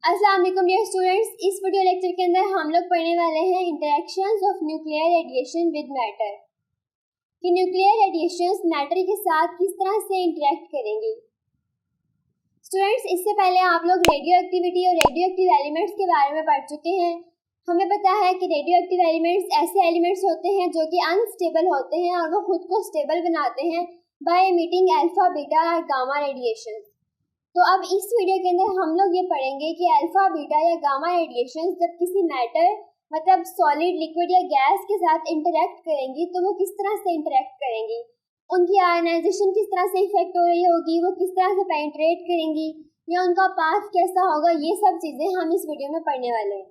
अस्सलाम वालेकुम dear students. इस वीडियो लेक्चर के अंदर हम लोग पढ़ने वाले हैं interactions of nuclear radiation with matter, कि न्यूक्लियर रेडिएशंस मैटर के साथ किस तरह से इंटरेक्ट करेंगी। स्टूडेंट्स, इससे पहले आप लोग रेडियो एक्टिविटी और रेडियो एक्टिव एलिमेंट्स के बारे में पढ़ चुके हैं। हमें पता है कि रेडियो एक्टिव एलिमेंट्स ऐसे एलिमेंट्स होते हैं जो कि अनस्टेबल होते हैं और वो खुद को स्टेबल बनाते हैं बाय एमिटिंग अल्फा, बीटा और गामा रेडिएशन। तो अब इस वीडियो के अंदर हम लोग ये पढ़ेंगे कि अल्फा, बीटा या गामा रेडिएशन जब किसी मैटर मतलब सॉलिड, लिक्विड या गैस के साथ इंटरेक्ट करेंगी तो वो किस तरह से इंटरेक्ट करेंगी, उनकी आयनाइजेशन किस तरह से इफेक्ट हो रही होगी, वो किस तरह से पेनिट्रेट करेंगी या उनका पाथ कैसा होगा, ये सब चीज़ें हम इस वीडियो में पढ़ने वाले हैं।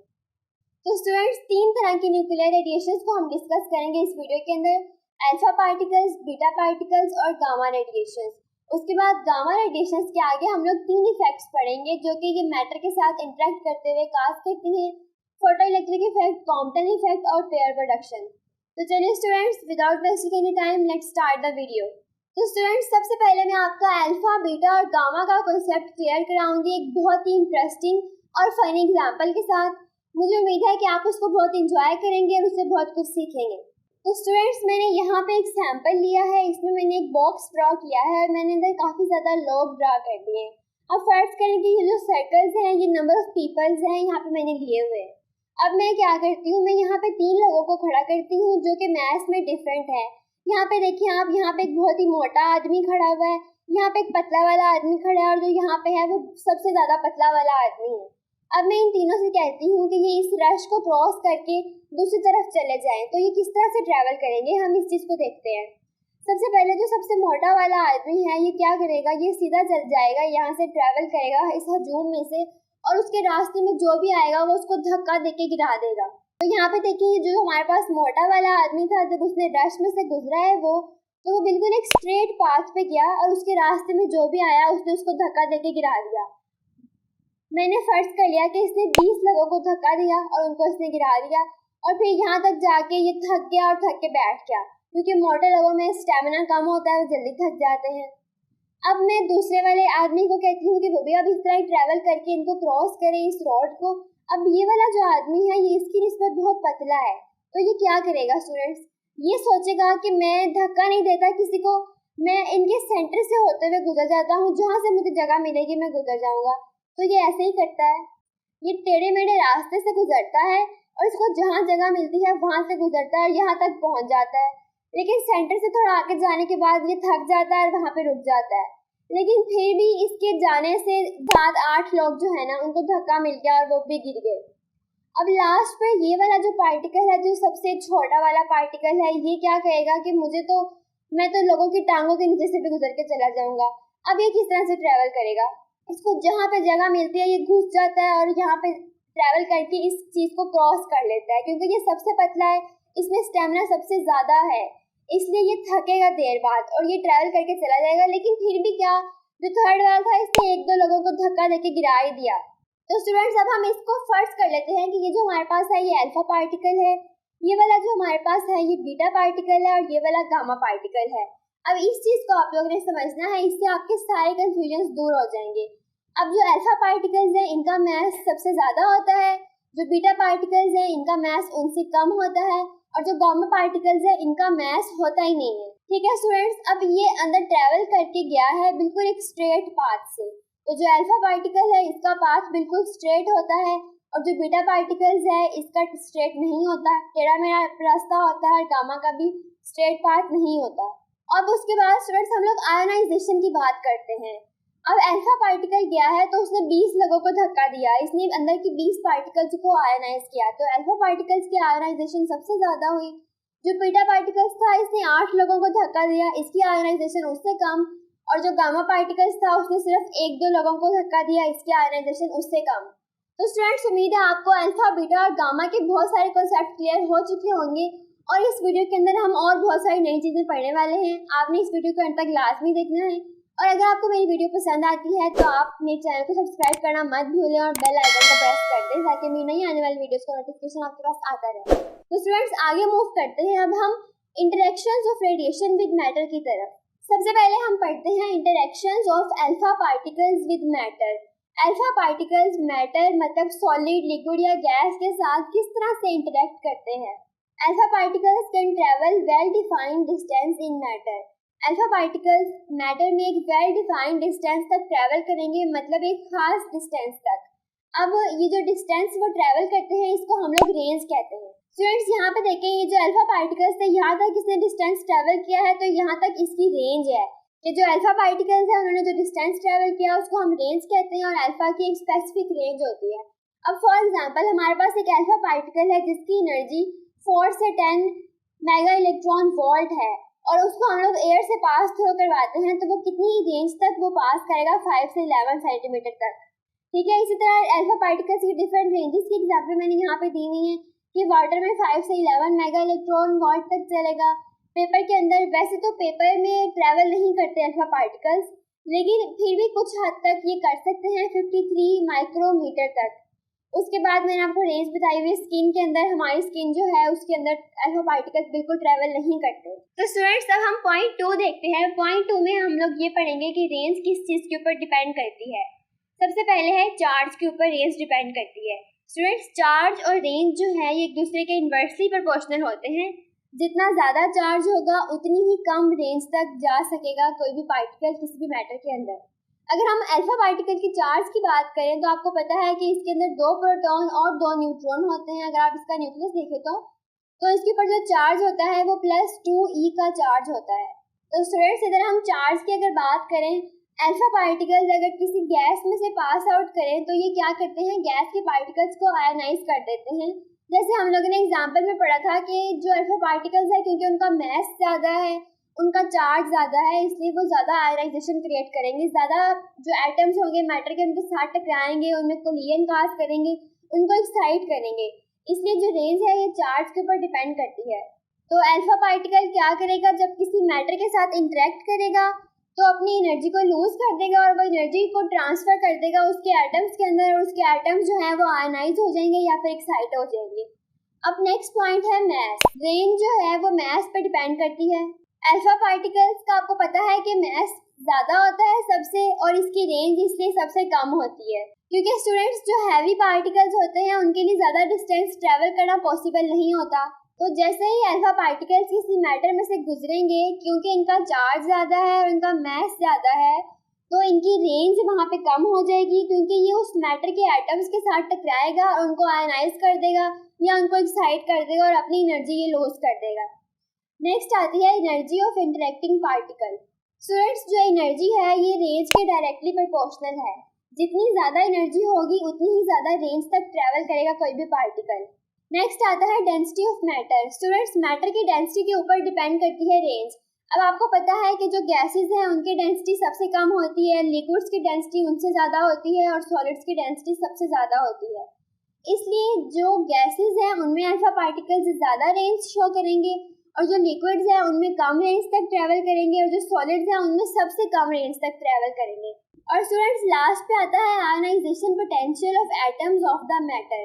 तो स्टूडेंट्स, 3 तरह की न्यूक्लियर रेडिएशन को हम डिस्कस करेंगे इस वीडियो के अंदर, अल्फा पार्टिकल्स, बीटा पार्टिकल्स और गामा रेडिएशन। उसके बाद गामा रेडिएशंस के आगे हम लोग 3 इफेक्ट्स पढ़ेंगे जो कि ये मैटर के साथ इंटरेक्ट करते हुए काज करती हैं, फोटोइलेक्ट्रिक इफेक्ट, कॉम्पटन इफेक्ट और पेयर प्रोडक्शन। तो चलिए students, without wasting any time let's start the video. तो स्टूडेंट्स, सबसे पहले मैं आपका अल्फा, बीटा और गामा का कॉन्सेप्ट क्लियर कराऊंगी एक बहुत ही इंटरेस्टिंग और फनी एग्जाम्पल के साथ। मुझे उम्मीद है कि आप उसको बहुत इंजॉय करेंगे और उससे बहुत कुछ सीखेंगे। तो स्टूडेंट्स, मैंने यहाँ पे एक सैंपल लिया है, इसमें मैंने एक बॉक्स ड्रॉ किया है और मैंने अंदर काफ़ी ज़्यादा लोग ड्रॉ कर दिए हैं। अब फर्स्ट करें कि ये जो सर्कल्स हैं ये नंबर ऑफ पीपल्स हैं यहाँ पे मैंने लिए हुए हैं। अब मैं क्या करती हूँ, मैं यहाँ पे 3 लोगों को खड़ा करती हूँ जो कि मैथ्स में डिफरेंट है। यहाँ पे देखिए आप, यहाँ पे एक बहुत ही मोटा आदमी खड़ा हुआ है, यहाँ पे एक पतला वाला आदमी खड़ा है और जो यहाँ पे है वो सबसे ज़्यादा पतला वाला आदमी है। अब मैं इन तीनों से कहती हूँ कि ये इस रश को क्रॉस करके दूसरी तरफ चले जाएं, तो ये किस तरह से ट्रैवल करेंगे, हम इस चीज़ को देखते हैं। सबसे पहले जो सबसे मोटा वाला आदमी है ये क्या करेगा, ये सीधा चल जाएगा, यहाँ से ट्रैवल करेगा इस हजूम में से और उसके रास्ते में जो भी आएगा वो उसको धक्का देके गिरा देगा। तो यहाँ पे देखिए जो हमारे पास मोटा वाला आदमी था, जब उसने रश में से गुजरा है वो बिल्कुल एक स्ट्रेट पाथ पे गया और उसके रास्ते में जो भी आया उसने उसको धक्का देके गिरा दिया। मैंने फर्ज कर लिया कि इसने 20 लोगों को धक्का दिया और उनको इसने गिरा दिया और फिर यहाँ तक जाके ये थक गया और थक के बैठ गया, क्योंकि मोटे लोगों में स्टेमिना कम होता है, वो जल्दी थक जाते हैं। अब मैं दूसरे वाले आदमी को कहती हूँ कि वो भी अब इस तरह ट्रैवल करके इनको क्रॉस करे इस रोड को। अब ये वाला जो आदमी है ये इसकी निस्बत बहुत पतला है, तो ये क्या करेगा स्टूडेंट्स, ये सोचेगा कि मैं धक्का नहीं देता किसी को, मैं इनके सेंटर से होते हुए गुजर जाता हूँ, जहाँ से मुझे जगह मिलेगी मैं गुजर जाऊँगा। तो ये ऐसे ही करता है, ये टेढ़े मेढ़े रास्ते से गुजरता है और इसको जहाँ जगह मिलती है वहाँ से गुजरता है और यहाँ तक पहुँच जाता है, लेकिन सेंटर से थोड़ा आगे जाने के बाद ये थक जाता है और वहाँ पे रुक जाता है। लेकिन फिर भी इसके जाने से 7-8 लोग जो है ना उनको धक्का मिल गया और वो भी गिर गए। अब लास्ट पे ये वाला जो पार्टिकल है, जो सबसे छोटा वाला पार्टिकल है, ये क्या कहेगा कि मैं तो लोगों की टांगों के नीचे से भी गुजर के चला जाऊंगा। अब ये किस तरह से ट्रेवल करेगा, इसको जहाँ पे जगह मिलती है ये घुस जाता है और यहाँ पे ट्रैवल करके इस चीज़ को क्रॉस कर लेता है, क्योंकि ये सबसे पतला है, इसमें स्टेमिना सबसे ज़्यादा है, इसलिए ये थकेगा देर बाद और ये ट्रैवल करके चला जाएगा। लेकिन फिर भी क्या, जो थर्ड वाला था इसने 1-2 लोगों को धक्का देके गिरा ही दिया। तो स्टूडेंट्स, अब हम इसको फर्ज कर लेते हैं कि ये जो हमारे पास है ये अल्फा पार्टिकल है, ये वाला जो हमारे पास है ये बीटा पार्टिकल है और ये वाला गामा पार्टिकल है। अब इस चीज़ को आप लोगों ने समझना है, इससे आपके सारे कंफ्यूजन दूर हो जाएंगे। अब जो अल्फा पार्टिकल्स हैं इनका मास सबसे ज़्यादा होता है, जो बीटा पार्टिकल्स हैं इनका मास उनसे कम होता है और जो गामा पार्टिकल्स हैं इनका मास होता ही नहीं है। ठीक है स्टूडेंट्स, अब ये अंदर ट्रैवल करके गया है बिल्कुल एक स्ट्रेट पाथ से, तो जो अल्फा पार्टिकल है इसका पाथ बिल्कुल स्ट्रेट होता है और जो बीटा पार्टिकल्स है इसका स्ट्रेट नहीं होता, टेढ़ा मेढ़ा रास्ता होता है, गामा का भी स्ट्रेट पाथ नहीं होता। अब उसके बाद स्टूडेंट्स हम लोग आयनाइजेशन की बात करते हैं। अब अल्फा पार्टिकल गया है तो उसने 20 लोगों को धक्का दिया, इसने अंदर की 20 पार्टिकल्स को आयनाइज किया, तो अल्फा पार्टिकल्स की आयनाइजेशन सबसे ज़्यादा हुई। जो बीटा पार्टिकल्स था इसने 8 लोगों को धक्का दिया, इसकी आयनाइजेशन उससे कम, और जो गामा पार्टिकल्स था उसने सिर्फ 1-2 लोगों को धक्का दिया, इसकी आयनाइजेशन उससे कम। तो स्टूडेंट्स, उम्मीद है आपको अल्फा, बीटा और गामा के बहुत सारे कॉन्सेप्ट क्लियर हो चुके होंगे और इस वीडियो के अंदर हम और बहुत सारी नई चीज़ें पढ़ने वाले हैं। आपने इस वीडियो को अंत तक लाजमी देखना है और अगर आपको मेरी वीडियो पसंद आती है तो आप मेरे चैनल को सब्सक्राइब करना मत भूलें और बेल आइकन को प्रेस कर दें ताकि मेरी नई आने वाली वीडियोस का नोटिफिकेशन आपके पास आता रहे। तो स्टूडेंट्स, आगे मूव करते हैं अब हम interactions of radiation with matter की तरफ। सबसे पहले हम पढ़ते हैं interactions of alpha particles with matter. Alpha particles matter मतलब सॉलिड, लिक्विड या गैस के साथ किस तरह से इंटरेक्ट करते हैं। Alpha particles can travel well defined distance in matter. Alpha particles matter में एक वेल डिफाइंड डिस्टेंस तक ट्रेवल करेंगे, मतलब एक खास डिस्टेंस तक। अब ये जो डिस्टेंस वो ट्रेवल करते हैं इसको हम लोग रेंज कहते हैं। स्टूडेंट्स यहाँ पे देखें, ये जो अल्फा पार्टिकल्स थे यहाँ तक इसने डिस्टेंस ट्रेवल किया है, तो यहाँ तक इसकी रेंज है कि जो अल्फा पार्टिकल्स है उन्होंने जो डिस्टेंस ट्रेवल किया उसको हम रेंज कहते हैं, और अल्फा की एक स्पेसिफिक रेंज होती है। अब फॉर एग्जांपल हमारे पास एक अल्फा पार्टिकल है जिसकी एनर्जी 4 से 10 मेगा इलेक्ट्रॉन वोल्ट है, और उसको हम लोग एयर से पास थ्रू करवाते हैं, तो वो कितनी रेंज तक वो पास करेगा, 5 से 11 सेंटीमीटर तक। ठीक है, इसी तरह अल्फा पार्टिकल्स की डिफरेंट रेंजेस की एग्जांपल मैंने यहाँ पे दी हुई है कि वाटर में 5 से 11 मेगा इलेक्ट्रॉन वोल्ट तक चलेगा। पेपर के अंदर, वैसे तो पेपर में ट्रैवल नहीं करते अल्फा पार्टिकल्स, लेकिन फिर भी कुछ हद तक ये कर सकते हैं 53 माइक्रोमीटर तक। उसके बाद मैंने आपको रेंज बताई हुई, स्किन के अंदर, हमारी स्किन जो है उसके अंदर अल्फा पार्टिकल्स बिल्कुल ट्रैवल नहीं करते। तो स्टूडेंट्स अब हम पॉइंट 2 देखते हैं। पॉइंट 2 में हम लोग ये पढ़ेंगे कि रेंज किस चीज़ के ऊपर डिपेंड करती है। सबसे पहले है चार्ज के ऊपर रेंज डिपेंड करती है। स्टूडेंट्स चार्ज और रेंज जो है ये एक दूसरे के इन्वर्सली प्रोपोर्शनल होते हैं। जितना ज़्यादा चार्ज होगा उतनी ही कम रेंज तक जा सकेगा कोई भी पार्टिकल किसी भी मैटर के अंदर। अगर हम अल्फा पार्टिकल की चार्ज की बात करें तो आपको पता है कि इसके अंदर 2 प्रोटॉन और 2 न्यूट्रॉन होते हैं। अगर आप इसका न्यूक्लियस देखें तो इसके ऊपर जो चार्ज होता है वो +2e का चार्ज होता है। तो स्टूडेंट्स इधर हम चार्ज की अगर बात करें, अल्फा पार्टिकल्स अगर किसी गैस में से पास आउट करें तो ये क्या करते हैं, गैस के पार्टिकल्स को आयनाइज कर देते हैं। जैसे हम लोगों ने एग्जाम्पल में पढ़ा था कि जो अल्फा पार्टिकल्स है क्योंकि उनका मैस ज़्यादा है, उनका चार्ज ज़्यादा है, इसलिए वो ज़्यादा आयनाइजेशन क्रिएट करेंगे, ज़्यादा जो एटम्स होंगे मैटर के उनके साथ टकराएंगे, उनमें कोलिजन काज करेंगे, उनको एक्साइट करेंगे। इसलिए जो रेंज है ये चार्ज के ऊपर डिपेंड करती है। तो अल्फा पार्टिकल क्या करेगा, जब किसी मैटर के साथ इंटरेक्ट करेगा तो अपनी एनर्जी को लूज कर देगा और वो एनर्जी को ट्रांसफर कर देगा उसके एटम्स के अंदर, और उसके एटम्स जो है वो आयनाइज हो जाएंगे या फिर एक्साइट हो जाएंगे। अब नेक्स्ट पॉइंट है मैस। रेंज जो है वो मैस पे डिपेंड करती है। अल्फा पार्टिकल्स का आपको पता है कि मैस ज़्यादा होता है सबसे, और इसकी रेंज इसलिए सबसे कम होती है क्योंकि स्टूडेंट्स जो हैवी पार्टिकल्स होते हैं उनके लिए ज़्यादा डिस्टेंस ट्रेवल करना पॉसिबल नहीं होता। तो जैसे ही अल्फा पार्टिकल्स किसी मैटर में से गुजरेंगे, क्योंकि इनका चार्ज ज़्यादा है और इनका मैस ज़्यादा है, तो इनकी रेंज वहाँ पे कम हो जाएगी क्योंकि ये उस मैटर के एटम्स के साथ टकराएगा और उनको आयनाइज कर देगा या उनको एक्साइट कर देगा और अपनी एनर्जी ये लॉस कर देगा। नेक्स्ट आती है energy of interacting particle. Students जो एनर्जी है ये रेंज के डायरेक्टली प्रोपोर्शनल है। जितनी ज़्यादा एनर्जी होगी उतनी ही ज़्यादा रेंज तक ट्रेवल करेगा कोई भी पार्टिकल। नेक्स्ट आता है density of matter. Students matter की डेंसिटी के ऊपर डिपेंड करती है रेंज। अब आपको पता है कि जो गैसेस हैं उनकी डेंसिटी सबसे कम होती है, लिक्विड्स की डेंसिटी उनसे ज़्यादा होती है और सॉलिड्स की डेंसिटी सबसे ज़्यादा होती है। इसलिए जो गैसेस हैं उनमें अल्फा पार्टिकल्स ज़्यादा रेंज शो करेंगे और जो लिक्विड्स हैं उनमें कम रेंज तक ट्रैवल करेंगे और जो सॉलिड्स हैं उनमें सबसे कम रेंज तक ट्रैवल करेंगे। और स्टूडेंट्स लास्ट पे आता है ionisation potential of atoms of the matter,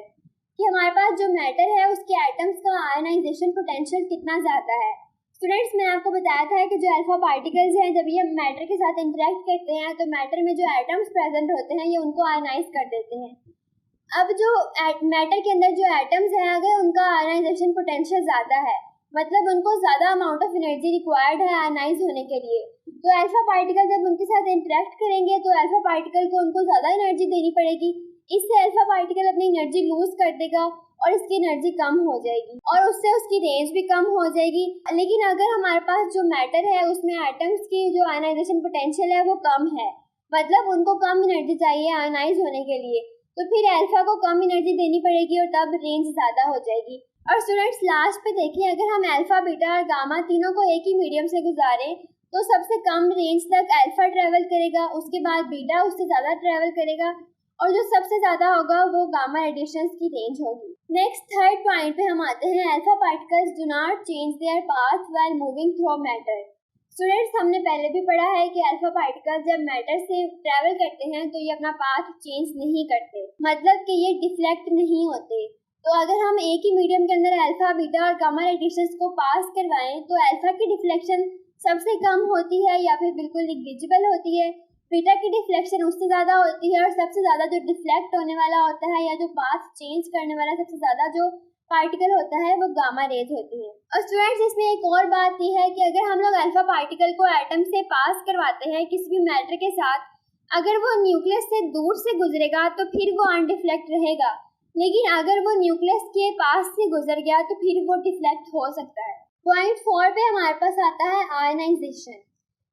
कि हमारे पास जो मैटर है उसके एटम्स का आयनाइजेशन पोटेंशियल कितना ज़्यादा है। स्टूडेंट्स मैंने आपको बताया था कि जो अल्फा पार्टिकल्स हैं जब ये मैटर के साथ इंटरेक्ट करते हैं तो मैटर में जो एटम्स प्रेजेंट होते हैं ये उनको आयनाइज कर देते हैं। अब जो मैटर के अंदर जो एटम्स हैं अगर उनका आयनाइजेशन पोटेंशियल ज़्यादा है, मतलब उनको ज़्यादा अमाउंट ऑफ एनर्जी रिक्वायर्ड है आयनाइज होने के लिए, तो अल्फा पार्टिकल जब उनके साथ इंटरेक्ट करेंगे तो अल्फा पार्टिकल को उनको ज़्यादा एनर्जी देनी पड़ेगी। इससे अल्फा पार्टिकल अपनी एनर्जी लूज कर देगा और इसकी एनर्जी कम हो जाएगी और उससे उसकी रेंज भी कम हो जाएगी। लेकिन अगर हमारे पास जो मैटर है उसमें एटम्स की जो आयनाइजेशन पोटेंशियल है वो कम है, मतलब उनको कम एनर्जी चाहिए आयनाइज होने के लिए, तो फिर अल्फा को कम एनर्जी देनी पड़ेगी और तब रेंज ज़्यादा हो जाएगी। और स्टूडेंट्स लास्ट पे देखिए, अगर हम अल्फा बीटा और गामा तीनों को एक ही मीडियम से गुजारें तो सबसे कम रेंज तक अल्फा ट्रेवल करेगा, उसके बाद बीटा उससे ज़्यादा ट्रेवल करेगा और जो सबसे ज़्यादा होगा वो गामा रेडिएशंस की रेंज होगी। नेक्स्ट थर्ड पॉइंट पे हम आते हैं, alpha particles do not change their path while moving through matter. Students हमने पहले भी पढ़ा है कि अल्फा पार्टिकल्स जब मैटर से ट्रेवल करते हैं तो ये अपना पाथ चेंज नहीं करते, मतलब कि ये डिफ्लेक्ट नहीं होते। तो अगर हम एक ही मीडियम के अंदर अल्फा बीटा और गामा रेडिएशंस को पास करवाएं तो अल्फा की डिफ्लेक्शन सबसे कम होती है या फिर बिल्कुल नेग्लिजिबल होती है, बीटा की डिफ्लेक्शन उससे ज़्यादा होती है और सबसे ज़्यादा जो डिफ्लेक्ट होने वाला होता है या जो पाथ चेंज करने वाला सबसे ज़्यादा जो पार्टिकल होता है वो गामा रेज होती है। और स्टूडेंट्स इसमें एक और बात यह है कि अगर हम लोग अल्फा पार्टिकल को एटम से पास करवाते हैं किसी भी मैटर के साथ, अगर वो न्यूक्लियस से दूर से गुजरेगा तो फिर वो अनडिफ्लेक्ट रहेगा, लेकिन अगर वो न्यूक्लियस के पास से गुजर गया तो फिर वो डिफ्लेक्ट हो सकता है। पॉइंट 4 पे हमारे पास आता है आयनाइजेशन।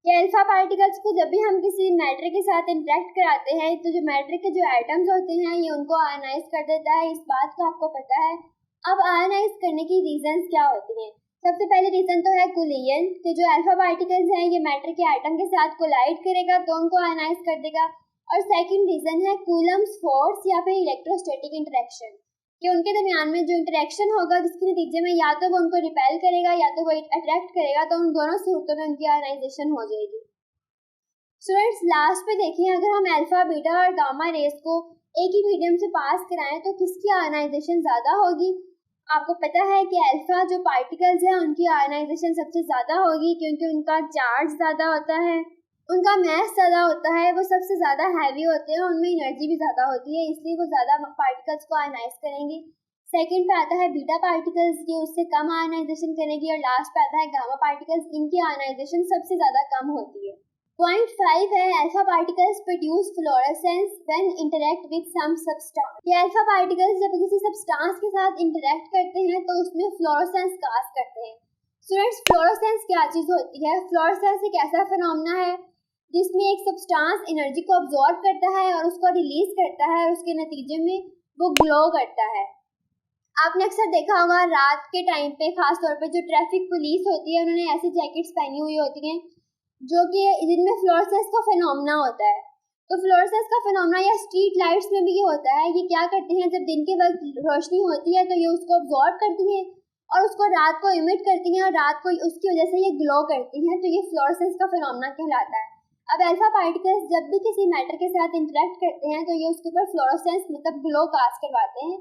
ये अल्फा पार्टिकल्स को जब भी हम किसी मैटर के साथ इंटरेक्ट कराते हैं तो जो मैटर के जो एटम्स होते हैं ये उनको आयनाइज कर देता है, इस बात का आपको पता है। अब आयनाइज करने की रीजंस क्या होती हैं? सबसे पहले रीजन तो है कोलिजन, कि जो अल्फा पार्टिकल्स हैं ये मैटर के एटम के साथ कोलाइड करेगा तो उनको आयनाइज कर देगा। और सेकंड रीजन है कूलम्स फोर्स या फिर इलेक्ट्रोस्टैटिक इंटरेक्शन, कि उनके दरमियान में जो इंटरेक्शन होगा जिसके नतीजे में या तो वो उनको रिपेल करेगा या तो वो अट्रैक्ट करेगा, तो उन दोनों सूरतों में उनकी आयनाइजेशन हो जाएगी। स्टूडेंट्स लास्ट पे देखिए, अगर हम अल्फा बीटा और गामा रेस को एक ही मीडियम से पास कराएं तो किसकी आयनाइजेशन ज़्यादा होगी? आपको पता है कि अल्फा जो पार्टिकल्स हैं उनकी आयनाइजेशन सबसे ज़्यादा होगी क्योंकि उनका चार्ज ज़्यादा होता है, उनका मैस ज़्यादा होता है, वो सबसे ज़्यादा हैवी होते हैं, उनमें एनर्जी भी ज़्यादा होती है, इसलिए वो ज़्यादा पार्टिकल्स को आयनाइज करेंगे। सेकंड पे आता है बीटा पार्टिकल्स, ये उससे कम आयनाइजेशन करेंगी। और लास्ट पे आता है गामा पार्टिकल्स, इनकी आयनाइजेशन सबसे ज़्यादा कम होती है। पॉइंट 5 है alpha particles produce fluorescence when interact with some substance. ये अल्फा पार्टिकल्स जब किसी सब्सटेंस के साथ इंटरेक्ट करते हैं तो उसमें फ्लोरेसेंस कास्ट करते हैं। स्टूडेंट्स फ्लोरेसेंस क्या चीज़ होती है? फ्लोरेसेंस एक ऐसा फिनोमेना है जिसमें एक सब्सटेंस एनर्जी को अब्जॉर्ब करता है और उसको रिलीज करता है और उसके नतीजे में वो ग्लो करता है। आपने अक्सर देखा होगा रात के टाइम पे, खास तौर पे जो ट्रैफिक पुलिस होती है उन्होंने ऐसी जैकेट्स पहनी हुई होती हैं जो कि जिनमें फ्लोरेसेंस का फिनोमेना होता है। तो फ्लोरेसेंस का फिनोमेना या स्ट्रीट लाइट्स में भी ये होता है। ये क्या करती हैं, जब दिन के वक्त रोशनी होती है तो ये उसको अब्जॉर्ब करती हैं और उसको रात को इमिट करती हैं और रात को उसकी वजह से ये ग्लो करती हैं, तो ये फ्लोरेसेंस का फिनोमेना कहलाता है। अब अल्फा पार्टिकल्स जब भी किसी मैटर के साथ इंटरेक्ट करते हैं तो ये उसके ऊपर फ्लोरेसेंस मतलब ग्लो कास्ट करवाते हैं।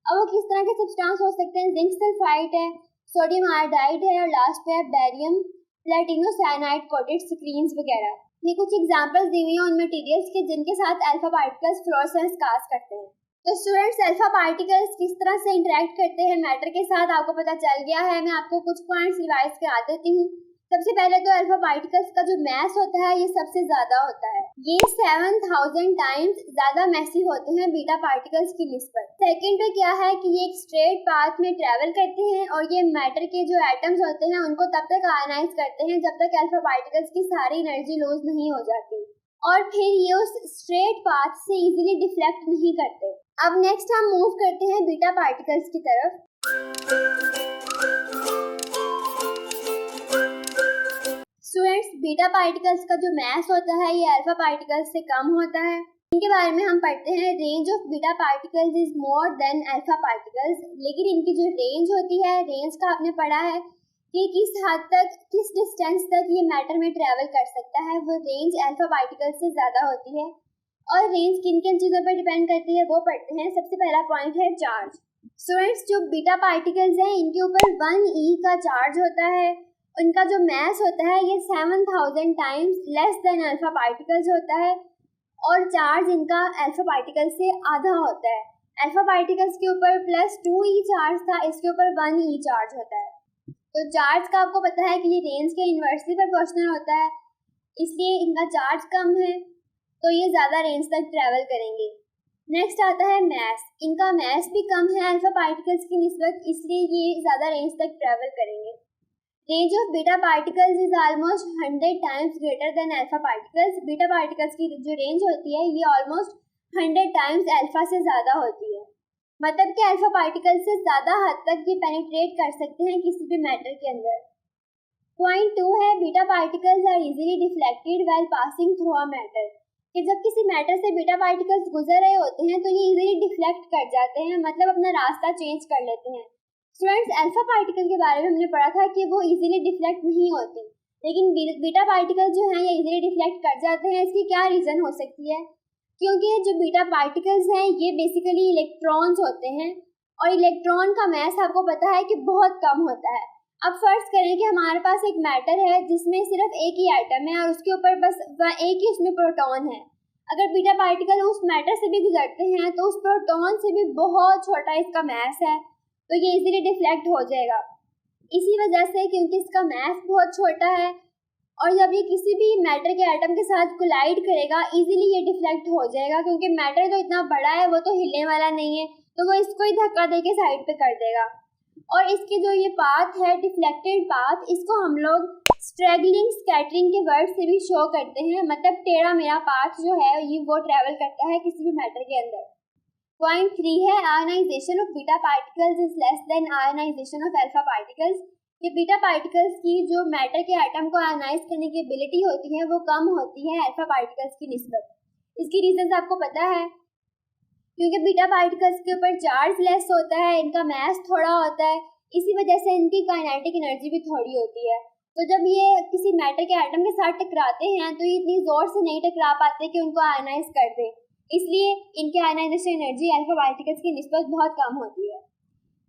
अब वो किस तरह के सब्सटेंस हो सकते हैं? जिंक सल्फाइड है, सोडियम आयोडाइड है और लास्ट पे है बेरियम प्लेटिनोसाइनाइड कोटेड स्क्रीन्स वगैरह। ये कुछ एग्जांपल्स दी हुई हैं उन मटेरियल्स के जिनके साथ अल्फा पार्टिकल्स फ्लोरेसेंस कास्ट करते हैं। तो स्टूडेंट्स अल्फा पार्टिकल्स किस तरह से इंटरेक्ट करते हैं मैटर के साथ आपको पता चल गया है। मैं आपको कुछ पॉइंट्स रिवाइज करा देती हूँ। सबसे पहले तो अल्फा पार्टिकल्स का जो मैस होता है ये सबसे ज्यादा होता है, ये 7000 टाइम्स ज्यादा मैसिव होते हैं बीटा पार्टिकल्स की निस्बत। सेकंड पे क्या है कि ये एक स्ट्रेट पाथ में ट्रेवल करते हैं और ये मैटर के जो एटम्स होते हैं उनको तब तक आयनाइज करते हैं जब तक अल्फा पार्टिकल्स की सारी एनर्जी लूज नहीं हो जाती और फिर ये उस स्ट्रेट पाथ से इजीली डिफ्लेक्ट नहीं करते। अब नेक्स्ट हम मूव करते हैं बीटा पार्टिकल्स की तरफ। स्टूडेंट्स बीटा पार्टिकल्स का जो मैस होता है ये अल्फा पार्टिकल्स से कम होता है। इनके बारे में हम पढ़ते हैं range of beta particles is more than alpha particles, लेकिन इनकी जो रेंज होती है, रेंज का आपने पढ़ा है कि किस हद तक, किस डिस्टेंस तक ये मैटर में ट्रेवल कर सकता है, वो रेंज अल्फा पार्टिकल्स से ज़्यादा होती है। और रेंज किन किन चीज़ों पर डिपेंड करती है वो पढ़ते हैं। सबसे पहला पॉइंट है चार्ज। स्टूडेंट्स जो बीटा पार्टिकल्स हैं इनके ऊपर 1 E का चार्ज होता है, उनका जो मैस होता है ये 7000 times less than alpha particles होता है और चार्ज इनका अल्फा पार्टिकल्स से आधा होता है। अल्फा पार्टिकल्स के ऊपर +2 E चार्ज था, इसके ऊपर 1 E चार्ज होता है। तो चार्ज का आपको पता है कि ये रेंज के इन्वर्सली प्रोपोर्शनल होता है, इसलिए इनका चार्ज कम है तो ये ज़्यादा रेंज तक ट्रैवल करेंगे। नेक्स्ट आता है मैस। इनका मैस भी कम है अल्फा पार्टिकल्स की निस्बत, इसलिए ये ज़्यादा रेंज तक ट्रैवल करेंगे। Range of beta particles is almost 100 times greater than alpha particles. Beta particles की जो रेंज होती है ये ऑलमोस्ट 100 टाइम्स अल्फा से ज़्यादा होती है, मतलब कि अल्फा पार्टिकल से ज़्यादा हद तक ये पेनिट्रेट कर सकते हैं किसी भी मैटर के अंदर। पॉइंट 2 है beta particles are easily deflected while passing through a matter, कि जब किसी मैटर से बीटा पार्टिकल्स गुजर रहे होते हैं तो ये इजीली डिफ्लेक्ट कर जाते हैं, मतलब अपना रास्ता चेंज कर लेते हैं। स्टूडेंट्स अल्फा पार्टिकल के बारे में हमने पढ़ा था कि वो इजीली डिफ्लेक्ट नहीं होती, लेकिन बीटा पार्टिकल जो हैं ये इजीली डिफ्लेक्ट कर जाते हैं। इसकी क्या रीज़न हो सकती है? क्योंकि जो बीटा पार्टिकल्स हैं ये बेसिकली इलेक्ट्रॉन्स होते हैं और इलेक्ट्रॉन का मैस आपको पता है कि बहुत कम होता है। अब फर्ज करें कि हमारे पास एक मैटर है जिसमें सिर्फ एक ही एटम है और उसके ऊपर बस एक ही उसमें प्रोटॉन है। अगर बीटा पार्टिकल उस मैटर से भी गुजरते हैं तो उस प्रोटॉन से भी बहुत छोटा इसका मास है, तो ये इजीली डिफ्लेक्ट हो जाएगा। इसी वजह से क्योंकि इसका मास बहुत छोटा है और जब ये किसी भी मैटर के एटम के साथ कोलाइड करेगा इजीली ये डिफ्लेक्ट हो जाएगा, क्योंकि मैटर तो इतना बड़ा है, वो तो हिलने वाला नहीं है, तो वो इसको ही धक्का दे के साइड पे कर देगा। और इसके जो ये पाथ है, डिफ्लेक्टेड पाथ, इसको हम लोग स्ट्रेगलिंग स्कैटरिंग के वर्ड से भी शो करते हैं। मतलब टेढ़ा मेरा पाथ जो है ये वो ट्रेवल करता है किसी भी मैटर के अंदर। पॉइंट 3 है ionisation of beta particles is less than ionisation of alpha particles. ये बीटा पार्टिकल्स की जो मैटर के एटम को आयनाइज करने की एबिलिटी होती है वो कम होती है अल्फा पार्टिकल्स की निस्बत। इसकी रीजन आपको पता है, क्योंकि बीटा पार्टिकल्स के ऊपर चार्ज लेस होता है, इनका मास थोड़ा होता है, इसी वजह से इनकी काइनेटिक एनर्जी भी थोड़ी होती है। तो जब ये किसी मैटर के एटम के साथ टकराते हैं तो ये इतनी जोर से नहीं टकरा पाते कि उनको आयनाइज कर दें, इसलिए इनके आयनाइजेशन एनर्जी अल्फा पार्टिकल्स की निस्बत बहुत कम होती है।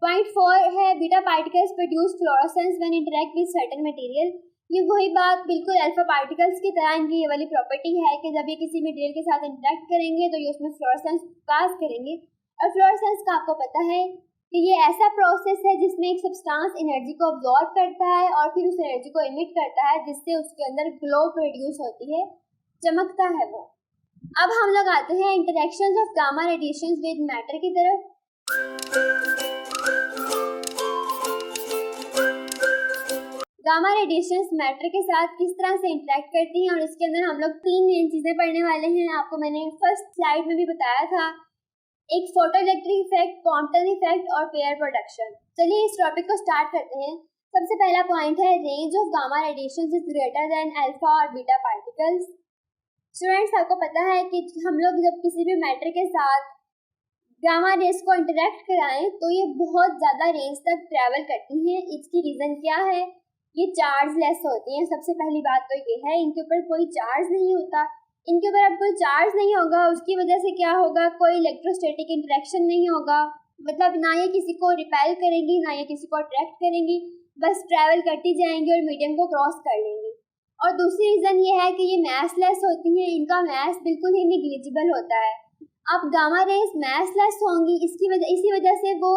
पॉइंट 4 है beta particles produce fluorescence when interact with certain material. ये वही बात बिल्कुल अल्फा पार्टिकल्स की तरह इनकी ये वाली प्रॉपर्टी है कि जब ये किसी मटेरियल के साथ इंटरेक्ट करेंगे तो ये उसमें फ्लोरोसेंस पास करेंगे। और फ्लोरोसेंस का आपको पता है कि ये ऐसा प्रोसेस है जिसमें एक सब्सटेंस एनर्जी को अब्जॉर्ब करता है और फिर उस एनर्जी को इमिट करता है, जिससे उसके अंदर ग्लो प्रोड्यूस होती है, चमकता है वो। अब हम लोग आते हैं interactions of gamma radiations with matter की तरफ। गामा रेडिएशंस मैटर के साथ किस तरह से इंटरेक्ट करती हैं और इसके अंदर हम लोग 3 मेन चीजें पढ़ने वाले हैं। आपको मैंने फर्स्ट स्लाइड में भी बताया था, एक photo electric effect, quantum effect और पेयर प्रोडक्शन। चलिए इस टॉपिक को स्टार्ट करते हैं। सबसे पहला पॉइंट है range of gamma radiations is greater than alpha और बीटा पार्टिकल्स। स्टूडेंट्स आपको पता है कि हम लोग जब किसी भी मैटर के साथ गामा रेस को इंटरेक्ट कराएं तो ये बहुत ज़्यादा रेंज तक ट्रैवल करती हैं। इसकी रीज़न क्या है? ये चार्ज लेस होती हैं। सबसे पहली बात तो ये है, इनके ऊपर कोई चार्ज नहीं होता। इनके ऊपर अब कोई चार्ज नहीं होगा, उसकी वजह से क्या होगा, कोई इलेक्ट्रोस्टैटिक इंटरेक्शन नहीं होगा। मतलब ना ये किसी को रिपेल करेंगी ना ये किसी को अट्रैक्ट करेंगी, बस ट्रैवल करती जाएंगी और मीडियम को क्रॉस कर लेंगी। और दूसरी रीज़न ये है कि ये मास लेस होती हैं, इनका मास बिल्कुल ही निग्लिजिबल होता है। अब गामा रेस मास लेस होंगी, इसी वजह से वो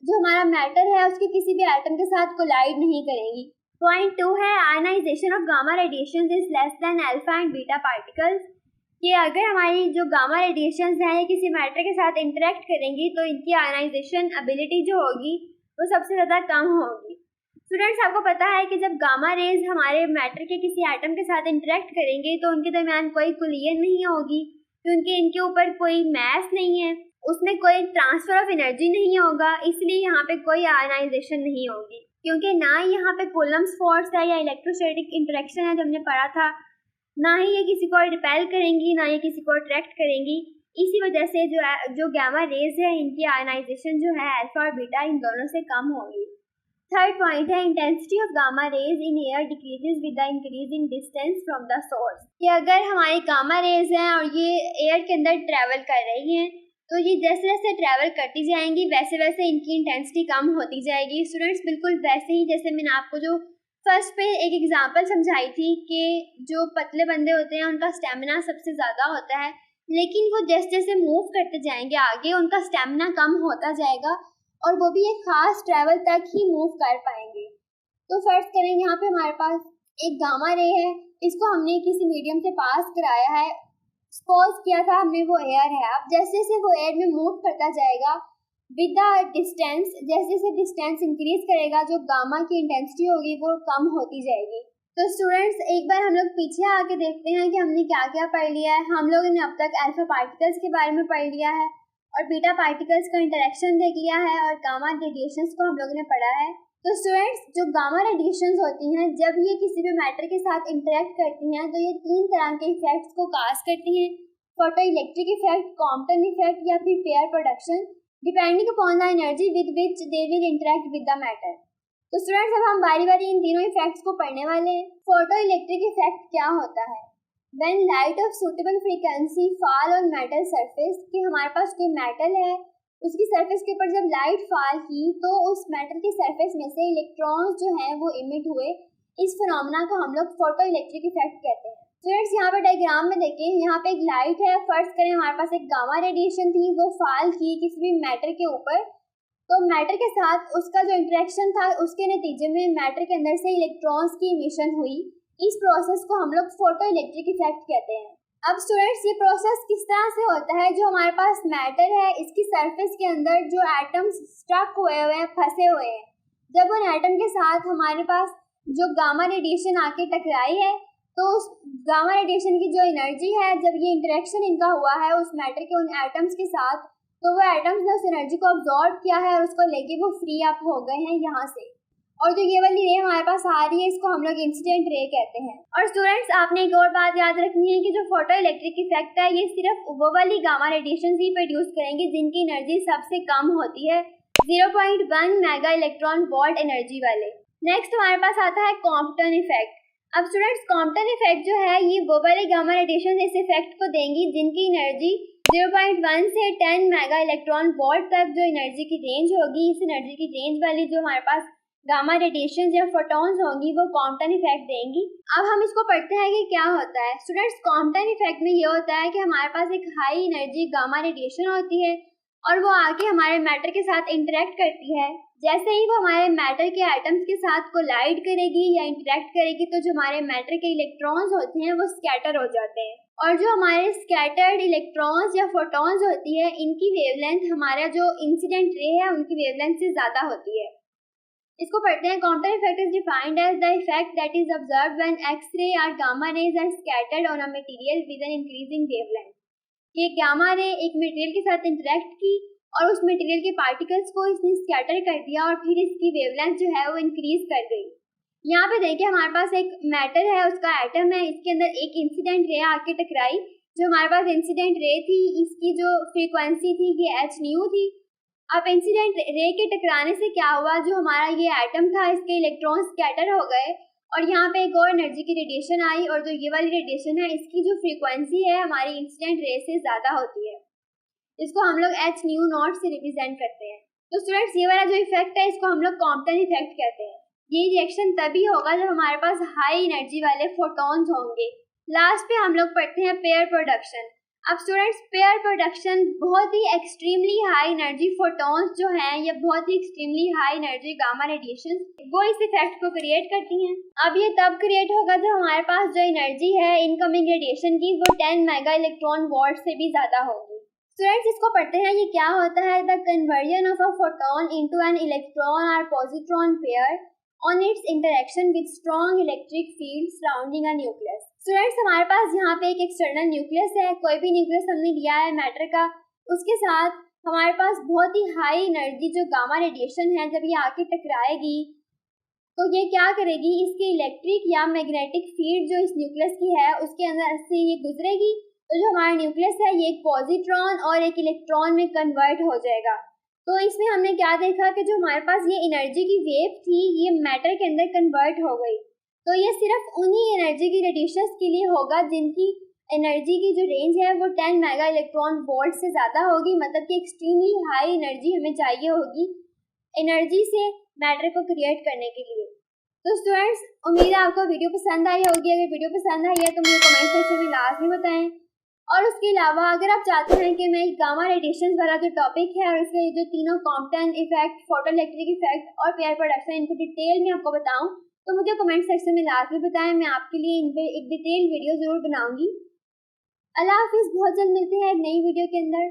जो हमारा मैटर है उसके किसी भी एटम के साथ कोलाइड नहीं करेंगी। पॉइंट 2 है ionisation of gamma radiations is less than alpha and beta particles. कि अगर हमारी जो गामा रेडिएशंस हैं ये किसी मैटर के साथ इंटरेक्ट करेंगी तो इनकी आयनाइजेशन एबिलिटी जो होगी वो सबसे ज़्यादा कम होगी। स्टूडेंट्स आपको पता है कि जब गामा रेज हमारे मैटर के किसी एटम के साथ इंटरेक्ट करेंगे तो उनके दरमियान कोई कोलिजन नहीं होगी, क्योंकि इनके ऊपर कोई मास नहीं है, उसमें कोई ट्रांसफर ऑफ एनर्जी नहीं होगा, इसलिए यहाँ पे कोई आयनाइजेशन नहीं होगी। क्योंकि ना ही यहाँ पे कूलम्स फोर्स है या इलेक्ट्रोस्टैटिक इंटरेक्शन है जो हमने पढ़ा था, ना ही ये किसी को रिपेल करेंगी ना ही किसी को अट्रैक्ट करेंगी। इसी वजह से जो गामा रेज है इनकी आयनाइजेशन जो है अल्फा और बीटा इन दोनों से कम होगी। थर्ड पॉइंट है intensity of gamma rays in air decreases with the increase in distance from the source. कि अगर हमारी गामा रेज हैं और ये एयर के अंदर ट्रैवल कर रही हैं तो ये जैसे जैसे ट्रैवल करती जाएंगी वैसे वैसे इनकी इंटेंसिटी कम होती जाएगी। स्टूडेंट्स बिल्कुल वैसे ही जैसे मैंने आपको जो फर्स्ट पे एक एग्जांपल समझाई थी कि जो पतले बंदे होते हैं उनका स्टेमिना सबसे ज़्यादा होता है, लेकिन वो जैसे जैसे मूव करते जाएंगे आगे उनका स्टेमिना कम होता जाएगा और वो भी एक ख़ास ट्रैवल तक ही मूव कर पाएंगे। तो फर्स्ट करें यहाँ पे हमारे पास एक गामा रे है, इसको हमने किसी मीडियम से पास कराया है, सपोज किया था हमने वो एयर है। अब जैसे जैसे वो एयर में मूव करता जाएगा विद द डिस्टेंस, जैसे जैसे डिस्टेंस इंक्रीज करेगा जो गामा की इंटेंसिटी होगी वो कम होती जाएगी। तो स्टूडेंट्स एक बार हम लोग पीछे आके देखते हैं कि हमने क्या क्या पढ़ लिया है। हम लोगों ने अब तक अल्फा पार्टिकल्स के बारे में पढ़ लिया है और बीटा पार्टिकल्स का इंटरेक्शन देख लिया है और गामा रेडिएशंस को हम लोगों ने पढ़ा है। तो स्टूडेंट्स जो गामा रेडिएशंस होती हैं जब ये किसी भी मैटर के साथ इंटरेक्ट करती हैं तो ये 3 तरह के इफेक्ट्स को काज करती हैं, photo electric effect, quantum effect या फिर pair production, depending upon the energy with which they will interact with the matter. तो स्टूडेंट्स अब हम बारी बारी इन तीनों इफेक्ट्स को पढ़ने वाले हैं। फोटो इलेक्ट्रिक इफेक्ट क्या होता है? When light of suitable frequency fall on metal surface, कि हमारे पास कोई मेटल है उसकी सरफेस के ऊपर जब लाइट फॉल की तो उस मेटल के सरफेस में से इलेक्ट्रॉन्स जो हैं वो इमिट हुए। इस फिनोमेना को हम लोग फोटो इलेक्ट्रिक इफेक्ट कहते हैं। स्टूडेंट्स यहाँ पे डायग्राम में देखें, यहाँ पे एक लाइट है। फर्ज करें हमारे पास एक गामा रेडिएशन थी, वो फॉल की किसी भी मैटर के ऊपर, तो मैटर के साथ उसका जो इंटरेक्शन था उसके नतीजे में मैटर के अंदर से इलेक्ट्रॉन्स की इमिशन हुई। इस प्रोसेस को हम लोग फोटो इलेक्ट्रिक इफेक्ट कहते हैं। अब स्टूडेंट्स, ये प्रोसेस किस तरह से होता है? जो हमारे पास मैटर है इसकी सरफेस के अंदर जो एटम्स स्टक हुए हैं, फंसे हुए हैं, जब उन एटम के साथ हमारे पास जो गामा रेडिएशन आके टकराई है तो उस गामा रेडिएशन की जो एनर्जी है, जब ये इंटरेक्शन इनका हुआ है उस मैटर के उन एटम्स के साथ, तो वो एटम्स ने उस एनर्जी को अब्जॉर्ब किया है और उसको लेके वो फ्री अप हो गए हैं यहाँ से। और जो ये वाली रे हमारे पास आ रही है इसको हम लोग इंसिडेंट रे कहते हैं। और स्टूडेंट्स, आपने एक और बात याद रखनी है कि जो फोटो इलेक्ट्रिक इफेक्ट है ये सिर्फ वो वाली गामा रेडिएशन ही प्रोड्यूस करेंगे जिनकी एनर्जी सबसे कम होती है, 0.1 मेगा इलेक्ट्रॉन वोल्ट एनर्जी वाले। नेक्स्ट हमारे पास आता है कॉम्पटन इफेक्ट। अब स्टूडेंट्स, कॉम्पटन इफेक्ट जो है ये वो वाले गामा रेडिएशन इस इफेक्ट को देंगी जिनकी एनर्जी 0.1 से 10 मेगा इलेक्ट्रॉन वोल्ट तक जो एनर्जी की रेंज होगी। इस एनर्जी की रेंज वाली जो हमारे पास गामा रेडिएशन या फोटॉन्स होंगी वो कॉम्पटन इफेक्ट देंगी। अब हम इसको पढ़ते हैं कि क्या होता है। स्टूडेंट्स, कॉम्पटन इफेक्ट में ये होता है कि हमारे पास एक हाई एनर्जी गामा रेडिएशन होती है और वो आके हमारे मैटर के साथ इंटरेक्ट करती है। जैसे ही वो हमारे मैटर के एटम्स के साथ कोलाइड करेगी या इंटरेक्ट करेगी तो जो हमारे मैटर के इलेक्ट्रॉन्स होते हैं वो स्कैटर हो जाते हैं, और जो हमारे स्कैटर्ड इलेक्ट्रॉन्स या फोटॉन्स होती है इनकी वेवलेंथ हमारा जो इंसिडेंट रे है उनकी वेवलेंथ से ज़्यादा होती है। इसको पढ़ते हैं। Compton effect is defined as the effect that is observed when x-ray और gamma rays are scattered on a material with an increasing wavelength. ये गामा रे एक मटेरियल के साथ इंटरेक्ट की और उस मटेरियल के पार्टिकल्स को इसने स्कैटर कर दिया और फिर इसकी वेवलेंथ जो है वो इंक्रीज कर गई। यहाँ पे देखिए हमारे पास एक मैटर है, उसका एटम है, इसके अंदर एक इंसिडेंट रे आके टकराई। जो हमारे पास इंसिडेंट रे थी इसकी जो फ्रीक्वेंसी थी ये h न्यू थी। अब इंसिडेंट रे के टकराने से क्या हुआ, जो हमारा ये एटम था इसके इलेक्ट्रॉन स्कैटर हो गए और यहाँ पे एक और एनर्जी की रेडिएशन आई, और जो ये वाली रेडिएशन है इसकी जो फ्रीक्वेंसी है हमारी इंसिडेंट रे से ज़्यादा होती है। इसको हम लोग h न्यू नॉट से रिप्रेजेंट करते हैं। तो स्टूडेंट्स, ये वाला जो इफेक्ट है इसको हम लोग कॉम्पटन इफेक्ट कहते हैं। ये रिएक्शन तभी होगा जब हमारे पास हाई एनर्जी वाले फोटॉन्स होंगे। लास्ट पे हम लोग पढ़ते हैं पेयर प्रोडक्शन। अब स्टूडेंट्स, पेयर प्रोडक्शन बहुत ही एक्सट्रीमली हाई एनर्जी फोटॉन्स जो हैं या बहुत ही extremely high energy gamma radiation वो इस इफेक्ट को क्रिएट करती हैं। अब ये तब क्रिएट होगा जब हमारे पास जो एनर्जी है इनकमिंग रेडिएशन की वो 10 मेगा इलेक्ट्रॉन वोल्ट से भी ज़्यादा होगी। स्टूडेंट्स, इसको पढ़ते हैं। ये क्या होता है? The conversion of a photon into an electron और positron pair on its interaction with strong electric field surrounding a nucleus. Students, हमारे पास यहाँ पे एक एक्सटर्नल न्यूक्लियस है, कोई भी न्यूक्लियस हमने लिया है मैटर का, उसके साथ हमारे पास बहुत ही हाई एनर्जी जो गामा रेडिएशन है जब ये आके टकराएगी तो ये क्या करेगी, इसके इलेक्ट्रिक या मैग्नेटिक फील्ड जो इस न्यूक्लियस की है उसके अंदर से ये गुजरेगी, तो जो हमारा न्यूक्लियस है ये एक पॉजिट्रॉन और एक इलेक्ट्रॉन में कन्वर्ट हो जाएगा। तो इसमें हमने क्या देखा कि जो हमारे पास ये एनर्जी की वेव थी ये मैटर के अंदर कन्वर्ट हो गई। तो ये सिर्फ उन्हीं एनर्जी की रेडिएशंस के लिए होगा जिनकी एनर्जी की जो रेंज है वो 10 मेगा इलेक्ट्रॉन वोल्ट से ज़्यादा होगी, मतलब कि एक्सट्रीमली हाई एनर्जी हमें चाहिए होगी एनर्जी से मैटर को क्रिएट करने के लिए। तो स्टूडेंट्स, उम्मीद है आपको वीडियो पसंद आई होगी। अगर वीडियो पसंद आई है तो मुझे कमेंट सेक्शन में लाजमी बताएं। और उसके अलावा अगर आप चाहते हैं कि मैं गामा रेडिएशन वाला जो टॉपिक है और उसके जो तीनों Compton effect, photo electric effect और पेयर प्रोडक्शन इनको डिटेल में आपको बताऊं तो मुझे कमेंट सेक्शन में लाजमी बताएं। मैं आपके लिए इन पे एक डिटेल वीडियो ज़रूर बनाऊंगी। अल्लाह हाफिज़, बहुत जल्द मिलते हैं एक नई वीडियो के अंदर।